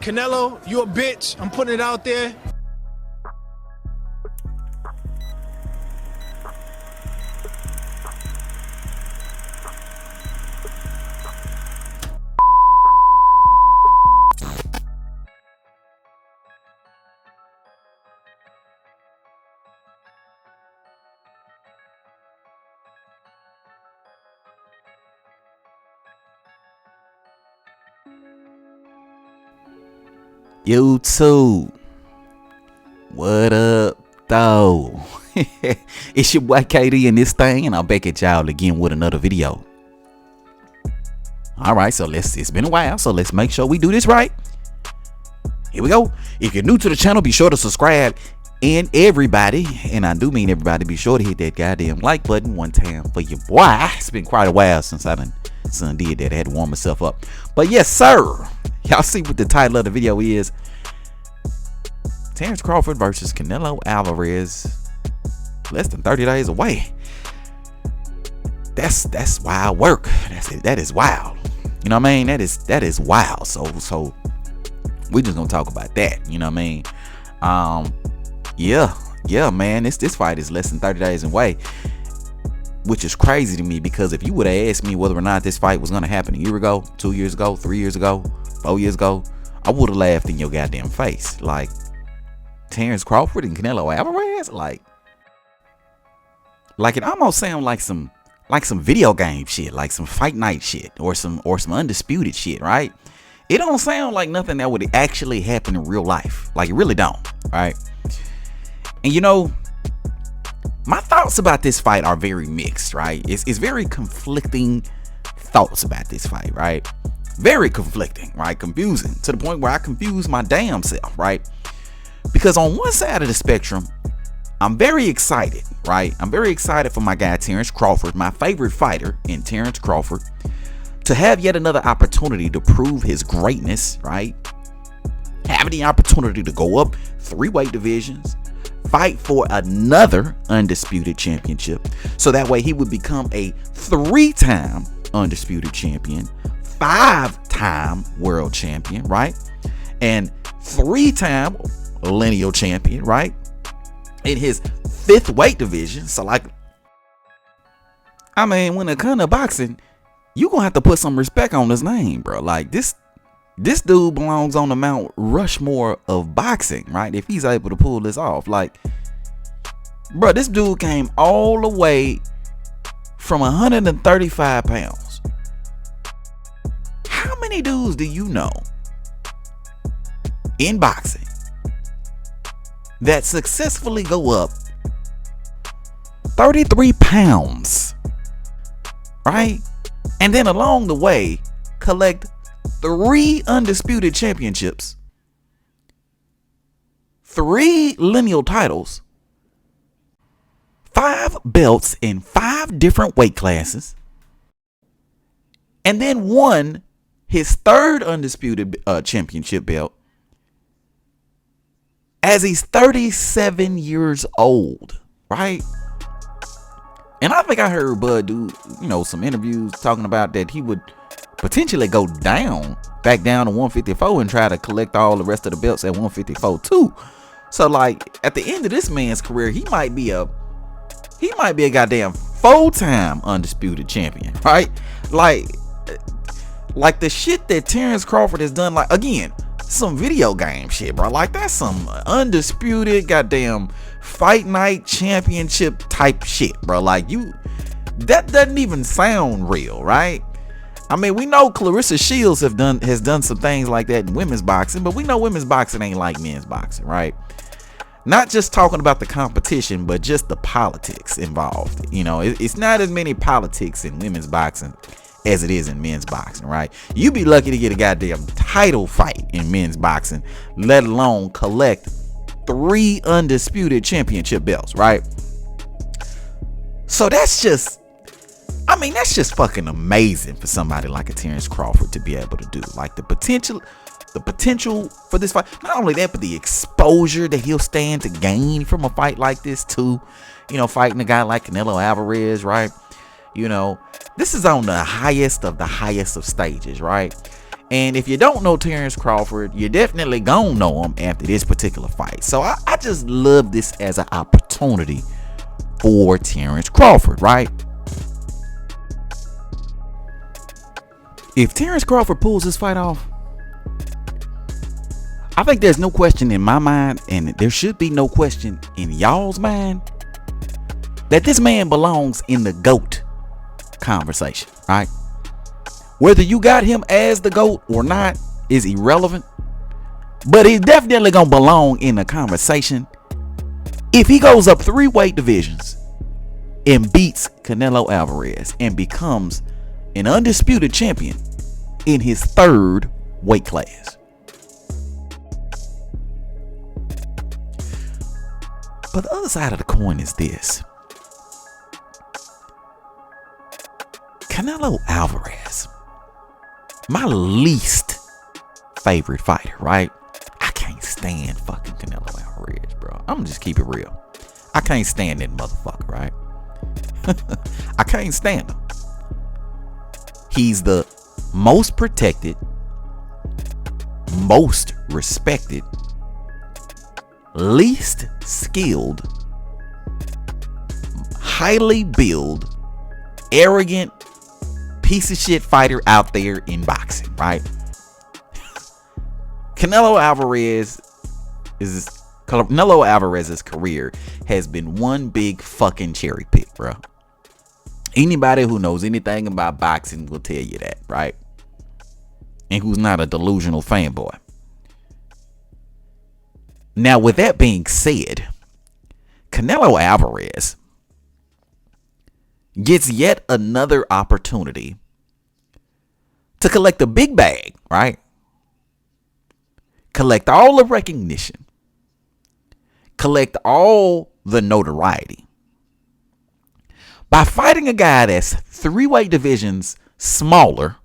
Canelo, you a bitch. I'm putting it out there. YouTube, what up though? It's your boy KD and this thing, and I'm back at y'all again with another video. Alright, so it's been a while, so let's make sure we do this right. Here we go. If you're new to the channel, be sure to subscribe. And everybody, and I do mean everybody, be sure to hit that goddamn like button one time for your boy. It's been quite a while since I did that. I had to warm myself up. But yes, sir. Y'all see what the title of the video is. Terence Crawford versus Canelo Alvarez. Less than 30 days away. That's wild work. That is wild. You know what I mean? That is wild. So we just gonna talk about that. You know what I mean? Yeah, man. This fight is less than 30 days away, which is crazy to me, because if you would have asked me whether or not this fight was gonna happen a year ago, 2 years ago, 3 years ago, 4 years ago, I would have laughed in your goddamn face. Like, Terence Crawford and Canelo Alvarez, like it almost sounds like some video game shit, like some fight night shit, or some undisputed shit, right? It don't sound like nothing that would actually happen in real life. Like, it really don't, right? And you know, my thoughts about this fight are very mixed, right? It's very conflicting thoughts about this fight, right? Very conflicting, right? Confusing, to the point where I confuse my damn self, right? Because on one side of the spectrum, I'm very excited, right? I'm very excited for my guy Terence Crawford, my favorite fighter in Terence Crawford, to have yet another opportunity to prove his greatness, right? Having the opportunity to go up 3 weight divisions, fight for another undisputed championship, so that way he would become a 3-time undisputed champion, 5-time world champion, right? And 3-time lineal champion, right? In his 5th weight division. So, like, I mean, when it comes to boxing, you gonna have to put some respect on his name, bro. Like, this dude belongs on the Mount Rushmore of boxing, right? If he's able to pull this off. Like, bro, this dude came all the way from 135 pounds. How many dudes do you know in boxing that successfully go up 33 pounds, right? And then along the way collect 3 undisputed championships, 3 lineal titles, 5 belts in 5 different weight classes, and then won his 3rd undisputed championship belt as he's 37 years old, right? And I think I heard Bud do, you know, some interviews talking about that he would potentially go back down to 154 and try to collect all the rest of the belts at 154 too. So, like, at the end of this man's career, he might be a goddamn 4-time undisputed champion, right? Like the shit that Terence Crawford has done, like, again, some video game shit, bro. Like, that's some undisputed goddamn fight night championship type shit, bro. Like, that doesn't even sound real, right? I mean, we know Clarissa Shields has done some things like that in women's boxing, but we know women's boxing ain't like men's boxing, right? Not just talking about the competition, but just the politics involved. You know, it's not as many politics in women's boxing as it is in men's boxing, right? You be lucky to get a goddamn title fight in men's boxing, let alone collect 3 undisputed championship belts, right? So that's just fucking amazing for somebody like a Terence Crawford to be able to do. Like, the potential for this fight, not only that, but the exposure that he'll stand to gain from a fight like this too. You know, fighting a guy like Canelo Alvarez, right? You know, this is on the highest of stages, right? And if you don't know Terence Crawford, you're definitely gonna know him after this particular fight. So I just love this as an opportunity for Terence Crawford, right? If Terence Crawford pulls this fight off, I think there's no question in my mind, and there should be no question in y'all's mind, that this man belongs in the GOAT conversation, right? Whether you got him as the GOAT or not is irrelevant, but he's definitely gonna belong in the conversation if he goes up 3 weight divisions and beats Canelo Alvarez and becomes an undisputed champion in his 3rd weight class. But the other side of the coin is this. Canelo Alvarez, my least favorite fighter, right? I can't stand fucking Canelo Alvarez, bro. I'm gonna just keep it real. I can't stand that motherfucker, right? I can't stand him. He's the most protected, most respected, least skilled, highly built, arrogant piece of shit fighter out there in boxing, right? Canelo Alvarez's career has been one big fucking cherry pick, bro. Anybody who knows anything about boxing will tell you that, right? And who's not a delusional fanboy. Now, with that being said, Canelo Alvarez gets yet another opportunity to collect a big bag, right? Collect all the recognition. Collect all the notoriety by fighting a guy that's 3 weight divisions smaller,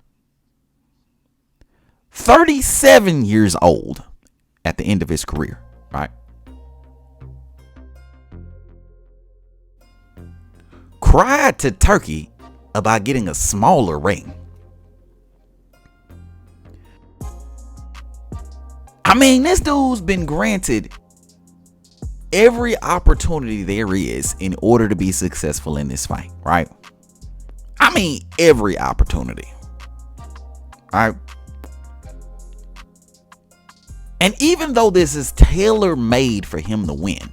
37 years old at the end of his career, right? Cried to Turkey about getting a smaller ring. I mean, this dude's been granted every opportunity there is in order to be successful in this fight, right? I mean, every opportunity. All right. And even though this is tailor-made for him to win,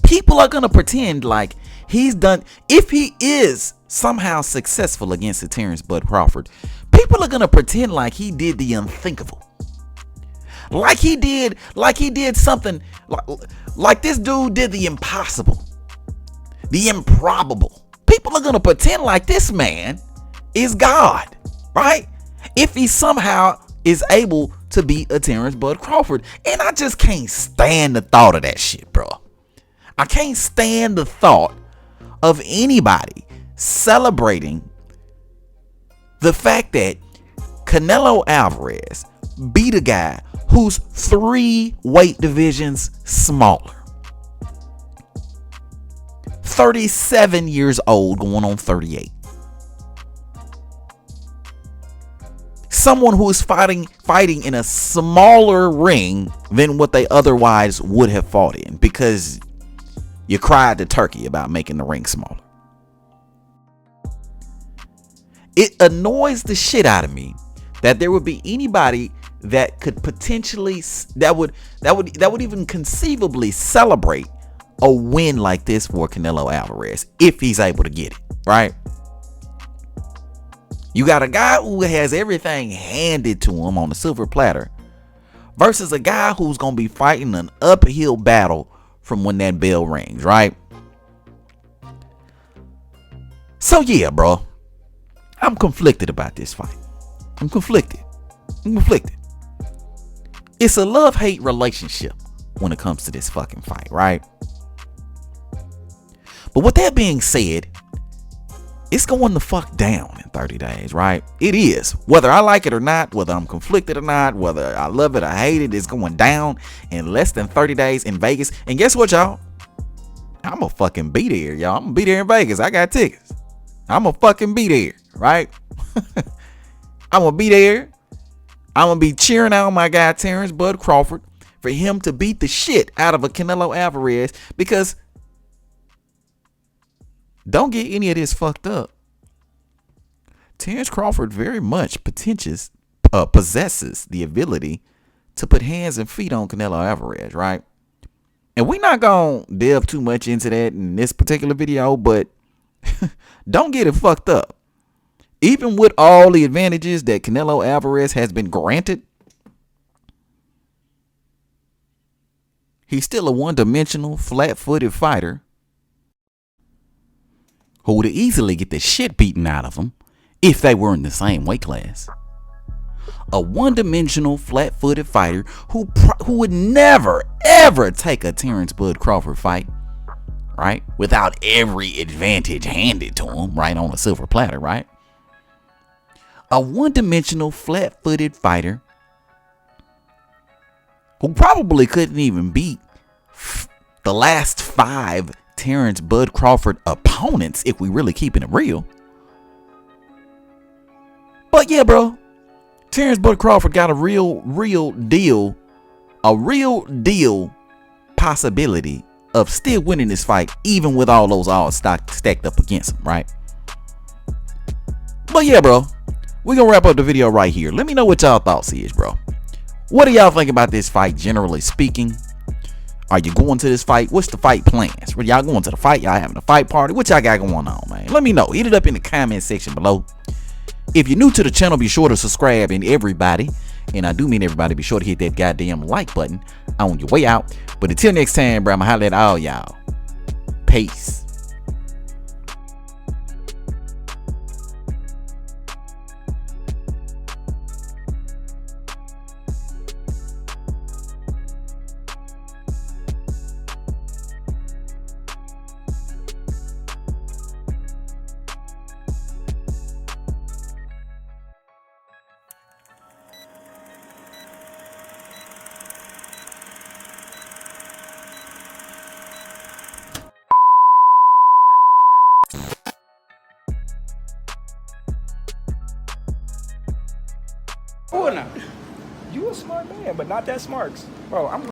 people are going to pretend like he's done. If he is somehow successful against the Terence Bud Crawford, people are going to pretend like he did the unthinkable. Like he did something, like this dude did the impossible, the improbable. People are going to pretend like this man is God, right? If he somehow is able to beat a Terence Bud Crawford. And I just can't stand the thought of that shit, bro. I can't stand the thought of anybody celebrating the fact that Canelo Alvarez beat a guy who's 3 weight divisions smaller. 37 years old, going on 38. Someone who is fighting in a smaller ring than what they otherwise would have fought in, because you cried to Turkey about making the ring smaller. It annoys the shit out of me that there would be anybody that could potentially, that would even conceivably celebrate a win like this for Canelo Alvarez if he's able to get it, right? You got a guy who has everything handed to him on a silver platter versus a guy who's going to be fighting an uphill battle from when that bell rings, right? So yeah, bro, I'm conflicted about this fight. I'm conflicted. It's a love-hate relationship when it comes to this fucking fight, right? But with that being said, it's going the fuck down in 30 days, right? It is. Whether I like it or not, whether I'm conflicted or not, whether I love it or hate it, it's going down in less than 30 days in Vegas. And guess what, y'all? I'm gonna fucking be there, y'all. I'm gonna be there in Vegas. I got tickets. I'm gonna fucking be there, right? I'm gonna be there. I'm gonna be cheering out my guy Terence Bud Crawford for him to beat the shit out of a Canelo Alvarez, because don't get any of this fucked up. Terence Crawford very much possesses the ability to put hands and feet on Canelo Alvarez, right? And we're not gonna delve too much into that in this particular video, but don't get it fucked up. Even with all the advantages that Canelo Alvarez has been granted, he's still a one-dimensional, flat-footed fighter who would easily get the shit beaten out of him if they were in the same weight class. A one-dimensional, flat-footed fighter who would never, ever take a Terence Bud Crawford fight, right? Without every advantage handed to him, right, on a silver platter, right? A one-dimensional, flat-footed fighter who probably couldn't even beat the last 5 Terence Bud Crawford opponents if we really keeping it real. But yeah, bro, Terence Bud Crawford got a real deal possibility of still winning this fight, even with all those odds stacked up against him, right? But yeah, bro, we're gonna wrap up the video right here. Let me know what y'all thoughts is, bro. What do y'all think about this fight, generally speaking? Are you going to this fight? What's the fight plans? Y'all going to the fight? Y'all having a fight party? What y'all got going on, man? Let me know. Hit it up in the comment section below. If you're new to the channel, be sure to subscribe. And everybody, and I do mean everybody, be sure to hit that goddamn like button on your way out. But until next time, bro, I'ma holler at all y'all. Peace. Now. You a smart man, but not that smart. Bro, I'm